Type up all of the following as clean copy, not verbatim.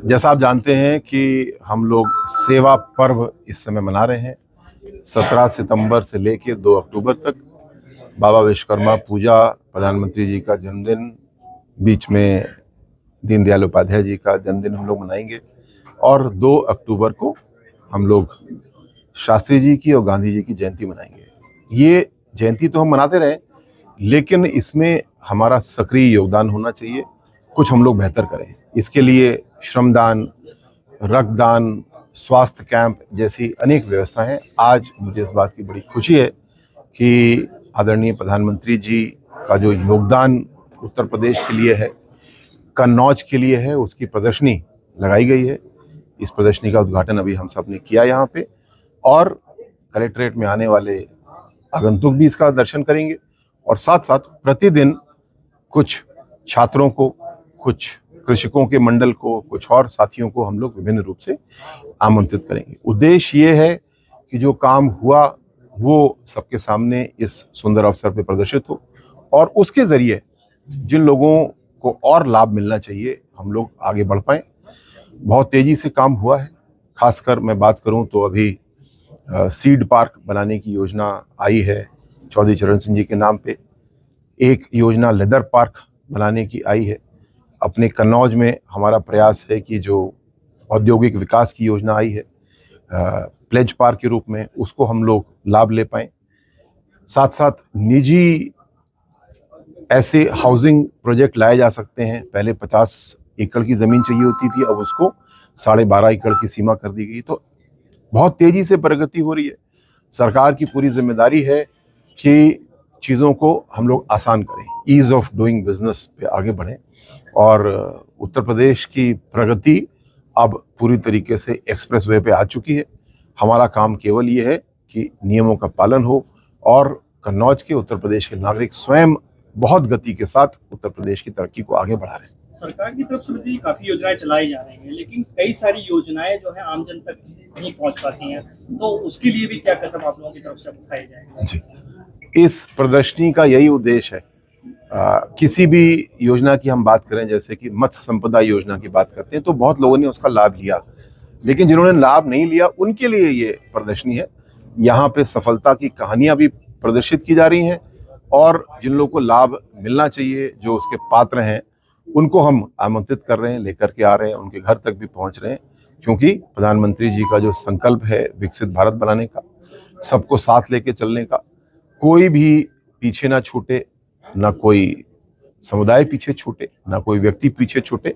जैसा आप जानते हैं कि हम लोग सेवा पर्व इस समय मना रहे हैं। 17 सितंबर से लेकर 2 अक्टूबर तक बाबा विश्वकर्मा पूजा, प्रधानमंत्री जी का जन्मदिन, बीच में दीनदयाल उपाध्याय जी का जन्मदिन हम लोग मनाएंगे और 2 अक्टूबर को हम लोग शास्त्री जी की और गांधी जी की जयंती मनाएंगे। ये जयंती तो हम मनाते रहे, लेकिन इसमें हमारा सक्रिय योगदान होना चाहिए। कुछ हम लोग बेहतर करें। इसके लिए श्रमदान, रक्तदान, स्वास्थ्य कैंप जैसी अनेक व्यवस्थाएं हैं। आज मुझे इस बात की बड़ी खुशी है कि आदरणीय प्रधानमंत्री जी का जो योगदान उत्तर प्रदेश के लिए है, कन्नौज के लिए है, उसकी प्रदर्शनी लगाई गई है। इस प्रदर्शनी का उद्घाटन अभी हम सब ने किया यहाँ पे, और कलेक्ट्रेट में आने वाले आगंतुक भी इसका दर्शन करेंगे। और साथ साथ प्रतिदिन कुछ छात्रों को, कुछ कृषकों के मंडल को, कुछ और साथियों को हम लोग विभिन्न रूप से आमंत्रित करेंगे। उद्देश्य ये है कि जो काम हुआ वो सबके सामने इस सुंदर अवसर पर प्रदर्शित हो, और उसके जरिए जिन लोगों को और लाभ मिलना चाहिए हम लोग आगे बढ़ पाएं। बहुत तेजी से काम हुआ है। खासकर मैं बात करूं तो अभी सीड पार्क बनाने की योजना आई है चौधरी चरण सिंह जी के नाम पे। एक योजना लेदर पार्क बनाने की आई है। अपने कन्नौज में हमारा प्रयास है कि जो औद्योगिक विकास की योजना आई है प्लेज पार्क के रूप में, उसको हम लोग लाभ ले पाएं। साथ साथ निजी ऐसे हाउसिंग प्रोजेक्ट लाए जा सकते हैं। पहले 50 एकड़ की जमीन चाहिए होती थी, अब उसको 12.5 एकड़ की सीमा कर दी गई। तो बहुत तेजी से प्रगति हो रही है। सरकार की पूरी जिम्मेदारी है कि चीज़ों को हम लोग आसान करें, ईज ऑफ डूइंग बिजनेस पे आगे बढ़ें। और उत्तर प्रदेश की प्रगति अब पूरी तरीके से एक्सप्रेस वे पे आ चुकी है। हमारा काम केवल ये है कि नियमों का पालन हो, और कन्नौज के, उत्तर प्रदेश के नागरिक स्वयं बहुत गति के साथ उत्तर प्रदेश की तरक्की को आगे बढ़ा रहे हैं। सरकार की तरफ से भी काफी योजनाएं चलाई जा रही हैं, लेकिन कई सारी योजनाएं जो है आम जन तक नहीं पहुंच पाती हैं, तो उसके लिए भी क्या कदम आप लोगों की तरफ से उठाए जाएंगे? जी, इस प्रदर्शनी का यही उद्देश्य है। किसी भी योजना की हम बात करें, जैसे कि मत्स्य संपदा योजना की बात करते हैं, तो बहुत लोगों ने उसका लाभ लिया, लेकिन जिन्होंने लाभ नहीं लिया उनके लिए ये प्रदर्शनी है। यहाँ पे सफलता की कहानियां भी प्रदर्शित की जा रही हैं, और जिन लोगों को लाभ मिलना चाहिए, जो उसके पात्र हैं, उनको हम आमंत्रित कर रहे हैं, लेकर के आ रहे हैं, उनके घर तक भी पहुंच रहे हैं। क्योंकि प्रधानमंत्री जी का जो संकल्प है विकसित भारत बनाने का, सबको साथ लेके चलने का, कोई भी पीछे ना छूटे, ना कोई समुदाय पीछे छूटे, ना कोई व्यक्ति पीछे छूटे,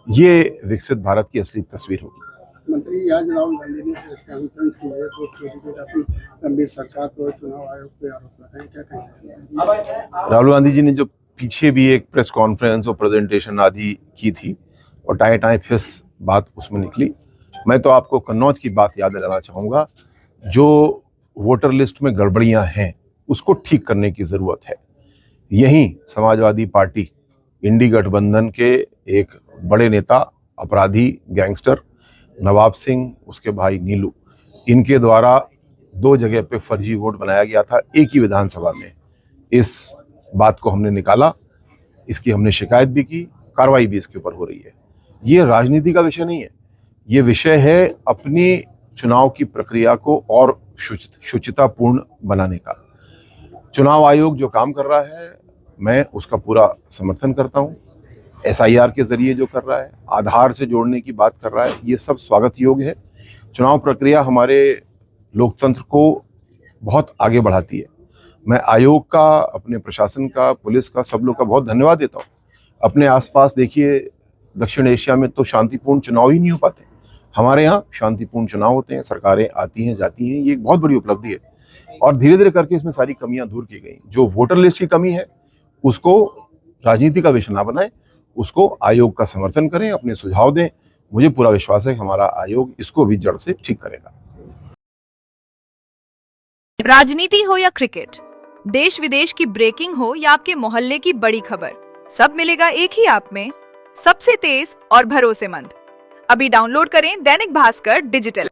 ये विकसित भारत की असली तस्वीर होगी। मंत्री, आज राहुल गांधी ने प्रेस कॉन्फ्रेंस की है, तो काफी गंभीर सरकार को चुनाव आयोग पे आरोप लगाए, क्या कहेंगे? राहुल गांधी जी ने जो पीछे भी एक प्रेस कॉन्फ्रेंस और प्रेजेंटेशन आदि की थी, और टाए टाए फिस बात उसमें निकली। मैं तो आपको कन्नौज की बात याद दिलाना चाहूँगा। जो वोटर लिस्ट में गड़बड़ियाँ हैं उसको ठीक करने की ज़रूरत है। यहीं समाजवादी पार्टी, इंडी गठबंधन के एक बड़े नेता, अपराधी गैंगस्टर नवाब सिंह, उसके भाई नीलू, इनके द्वारा 2 जगह पे फर्जी वोट बनाया गया था एक ही विधानसभा में। इस बात को हमने निकाला, इसकी हमने शिकायत भी की, कार्रवाई भी इसके ऊपर हो रही है। ये राजनीति का विषय नहीं है, ये विषय है अपनी चुनाव की प्रक्रिया को और शुचितापूर्ण बनाने का। चुनाव आयोग जो काम कर रहा है, मैं उसका पूरा समर्थन करता हूँ। SIR के जरिए जो कर रहा है, आधार से जोड़ने की बात कर रहा है, ये सब स्वागत योग्य है। चुनाव प्रक्रिया हमारे लोकतंत्र को बहुत आगे बढ़ाती है। मैं आयोग का, अपने प्रशासन का, पुलिस का, सब लोग का बहुत धन्यवाद देता हूँ। अपने आसपास देखिए, दक्षिण एशिया में तो शांतिपूर्ण चुनाव ही नहीं हो पाते। हमारे यहाँ शांतिपूर्ण चुनाव होते हैं, सरकारें आती हैं जाती हैं, ये एक बहुत बड़ी उपलब्धि है। और धीरे धीरे करके इसमें सारी कमियां दूर की गई। जो वोटर लिस्ट की कमी है उसको राजनीति का विषय ना बनाएं, उसको आयोग का समर्थन करें, अपने सुझाव दें। मुझे पूरा विश्वास है कि हमारा आयोग इसको भी जड़ से ठीक करेगा। राजनीति हो या क्रिकेट, देश विदेश की ब्रेकिंग हो या आपके मोहल्ले की बड़ी खबर, सब मिलेगा एक ही ऐप में, सबसे तेज और भरोसेमंद। अभी डाउनलोड करें दैनिक भास्कर डिजिटल।